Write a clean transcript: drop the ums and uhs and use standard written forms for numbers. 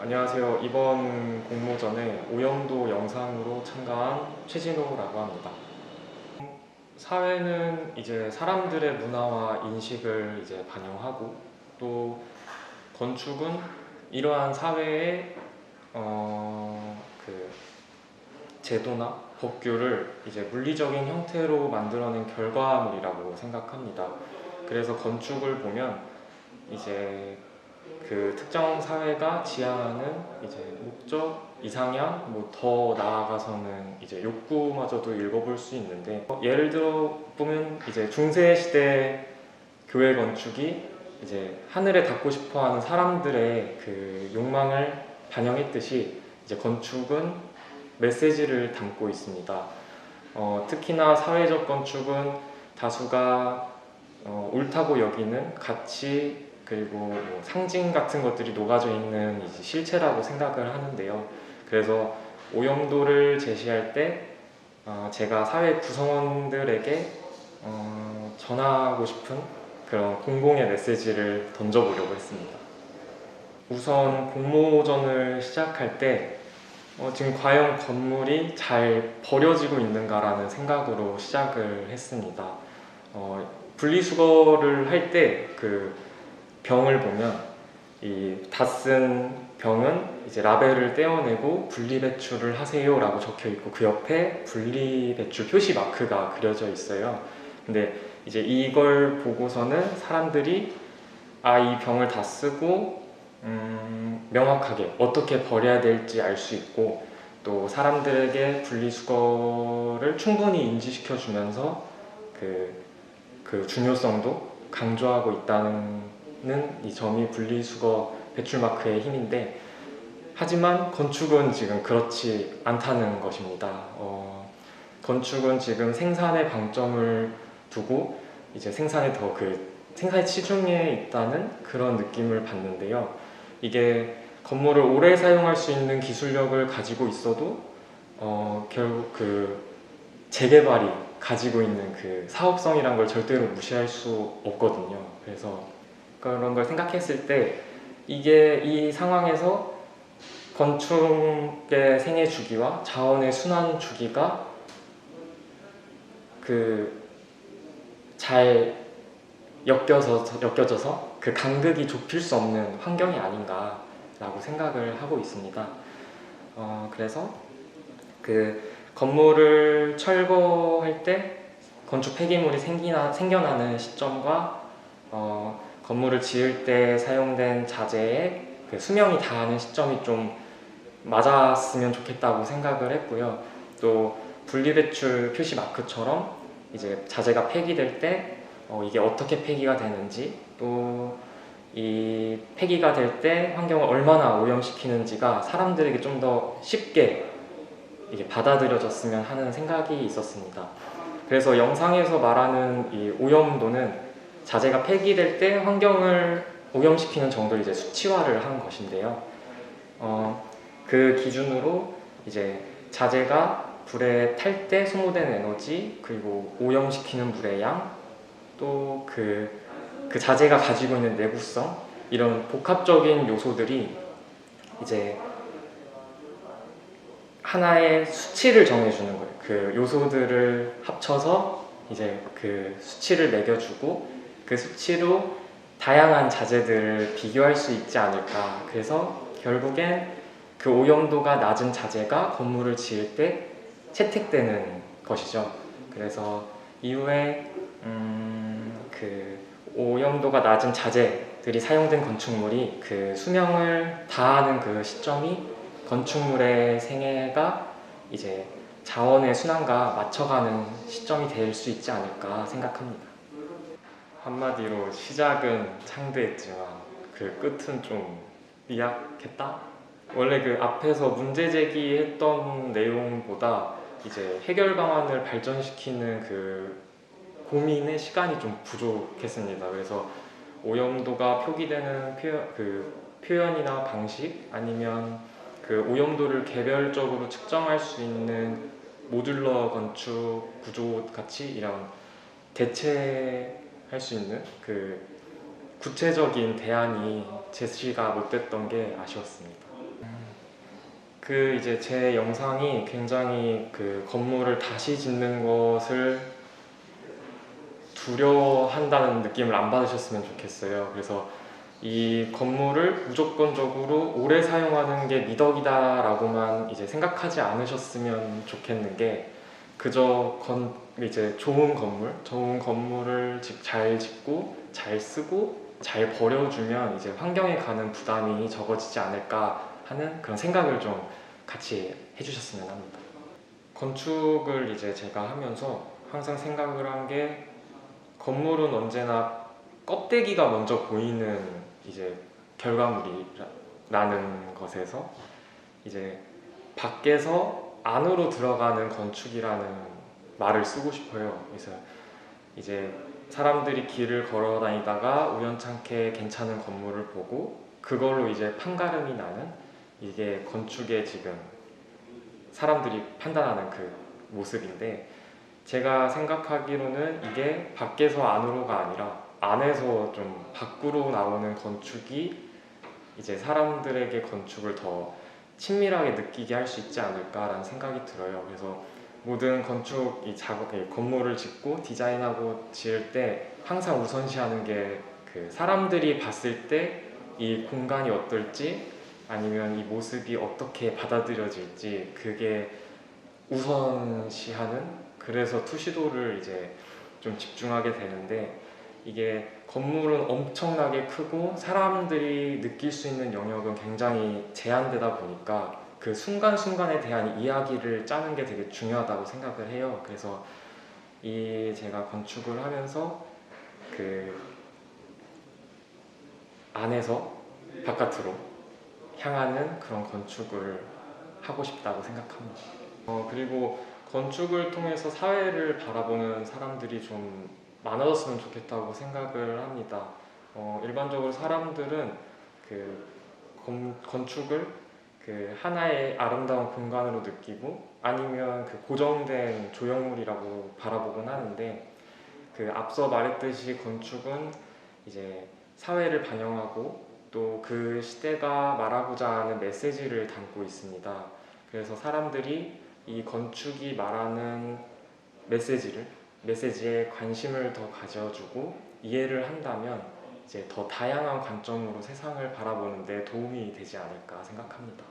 안녕하세요. 이번 공모전에 오염도 영상으로 참가한 최진호라고 합니다. 사회는 이제 사람들의 문화와 인식을 이제 반영하고, 또 건축은 이러한 사회의 그 제도나 법규를 이제 물리적인 형태로 만들어낸 결과물이라고 생각합니다. 그래서 건축을 보면 이제 그 특정 사회가 지향하는 이제 목적, 이상향, 뭐 더 나아가서는 이제 욕구마저도 읽어볼 수 있는데, 예를 들어 보면 이제 중세 시대 교회 건축이 이제 하늘에 닿고 싶어하는 사람들의 그 욕망을 반영했듯이, 이제 건축은 메시지를 담고 있습니다. 특히나 사회적 건축은 다수가 옳다고 여기는 가치, 그리고 뭐 상징 같은 것들이 녹아져 있는 이제 실체라고 생각을 하는데요. 그래서 오염도를 제시할 때 제가 사회 구성원들에게 전하고 싶은 그런 공공의 메시지를 던져보려고 했습니다. 우선 공모전을 시작할 때 지금 과연 건물이 잘 버려지고 있는가라는 생각으로 시작을 했습니다. 분리수거를 할 때 그 병을 보면 이 다 쓴 병은 이제 라벨을 떼어내고 분리배출을 하세요라고 적혀 있고, 그 옆에 분리배출 표시 마크가 그려져 있어요. 근데 이제 이걸 보고서는 사람들이 이 병을 다 쓰고 명확하게 어떻게 버려야 될지 알 수 있고, 또 사람들에게 분리수거를 충분히 인지시켜 주면서 그 중요성도 강조하고 있다는 이 점이 분리수거 배출마크의 힘인데, 하지만 건축은 지금 그렇지 않다는 것입니다. 건축은 지금 생산에 방점을 두고 이제 생산에 더 생산에 치중해 있다는 그런 느낌을 받는데요. 이게 건물을 오래 사용할 수 있는 기술력을 가지고 있어도 결국 그 재개발이 가지고 있는 그 사업성이란 걸 절대로 무시할 수 없거든요. 그래서 그런 걸 생각했을 때 이 상황에서 건축의 생애 주기와 자원의 순환 주기가 잘 엮여져서 그 간극이 좁힐 수 없는 환경이 아닌가라고 생각을 하고 있습니다. 그래서 그 건물을 철거할 때 건축 폐기물이 생겨나는 시점과 건물을 지을 때 사용된 자재의 그 수명이 다하는 시점이 좀 맞았으면 좋겠다고 생각을 했고요. 또 분리배출 표시 마크처럼 이제 자재가 폐기될 때 이게 어떻게 폐기가 되는지, 또 이 폐기가 될 때 환경을 얼마나 오염시키는지가 사람들에게 좀 더 쉽게 이게 받아들여졌으면 하는 생각이 있었습니다. 그래서 영상에서 말하는 이 오염도는 자재가 폐기될 때 환경을 오염시키는 정도를 이제 수치화를 한 것인데요. 그 기준으로 이제 자재가 불에 탈 때 소모되는 에너지, 그리고 오염시키는 물의 양, 또 그 자재가 가지고 있는 내구성, 이런 복합적인 요소들이 이제 하나의 수치를 정해주는 거예요. 그 요소들을 합쳐서 이제 그 수치를 매겨주고, 그 수치로 다양한 자재들을 비교할 수 있지 않을까. 그래서 결국엔 그 오염도가 낮은 자재가 건물을 지을 때 채택되는 것이죠. 그래서 이후에 그 오염도가 낮은 자재들이 사용된 건축물이 그 수명을 다하는 그 시점이 건축물의 생애가 이제 자원의 순환과 맞춰가는 시점이 될 수 있지 않을까 생각합니다. 한마디로 시작은 창대했지만 그 끝은 좀 미약했다? 원래 그 앞에서 문제 제기했던 내용보다 이제 해결 방안을 발전시키는 그 고민의 시간이 좀 부족했습니다. 그래서 오염도가 표기되는 표현이나 방식, 아니면 그 오염도를 개별적으로 측정할 수 있는 모듈러 건축 구조 같이 이런 대체할 수 있는 그 구체적인 대안이 제시가 못 됐던 게 아쉬웠습니다. 그 이제 제 영상이 굉장히 그 건물을 다시 짓는 것을 두려워한다는 느낌을 안 받으셨으면 좋겠어요. 그래서 이 건물을 무조건적으로 오래 사용하는 게 미덕이다라고만 이제 생각하지 않으셨으면 좋겠는 게, 그저 이제 좋은 건물을 잘 짓고 잘 쓰고 잘 버려주면 이제 환경에 가는 부담이 적어지지 않을까 하는 그런 생각을 좀 같이 해주셨으면 합니다. 건축을 이제 제가 하면서 항상 생각을 한 게, 건물은 언제나 껍데기가 먼저 보이는 이제 결과물이라는 것에서 이제 밖에서 안으로 들어가는 건축이라는 말을 쓰고 싶어요. 그래서 이제 사람들이 길을 걸어 다니다가 우연찮게 괜찮은 건물을 보고 그걸로 이제 판가름이 나는, 이게 건축의 지금 사람들이 판단하는 그 모습인데, 제가 생각하기로는 이게 밖에서 안으로가 아니라 안에서 좀 밖으로 나오는 건축이 이제 사람들에게 건축을 더 친밀하게 느끼게 할 수 있지 않을까라는 생각이 들어요. 그래서 모든 건축 건물을 짓고 디자인하고 지을 때 항상 우선시하는 게, 그 사람들이 봤을 때 이 공간이 어떨지, 아니면 이 모습이 어떻게 받아들여질지, 그게 우선시하는, 그래서 투시도를 이제 좀 집중하게 되는데, 이게 건물은 엄청나게 크고 사람들이 느낄 수 있는 영역은 굉장히 제한되다 보니까 그 순간순간에 대한 이야기를 짜는 게 되게 중요하다고 생각을 해요. 그래서 제가 건축을 하면서 그 안에서 바깥으로 향하는 그런 건축을 하고 싶다고 생각합니다. 그리고 건축을 통해서 사회를 바라보는 사람들이 좀 많아졌으면 좋겠다고 생각을 합니다. 일반적으로 사람들은 그 건축을 그 하나의 아름다운 공간으로 느끼고, 아니면 그 고정된 조형물이라고 바라보곤 하는데, 그 앞서 말했듯이 건축은 이제 사회를 반영하고 또 그 시대가 말하고자 하는 메시지를 담고 있습니다. 그래서 사람들이 이 건축이 말하는 메시지에 관심을 더 가져주고 이해를 한다면 이제 더 다양한 관점으로 세상을 바라보는 데 도움이 되지 않을까 생각합니다.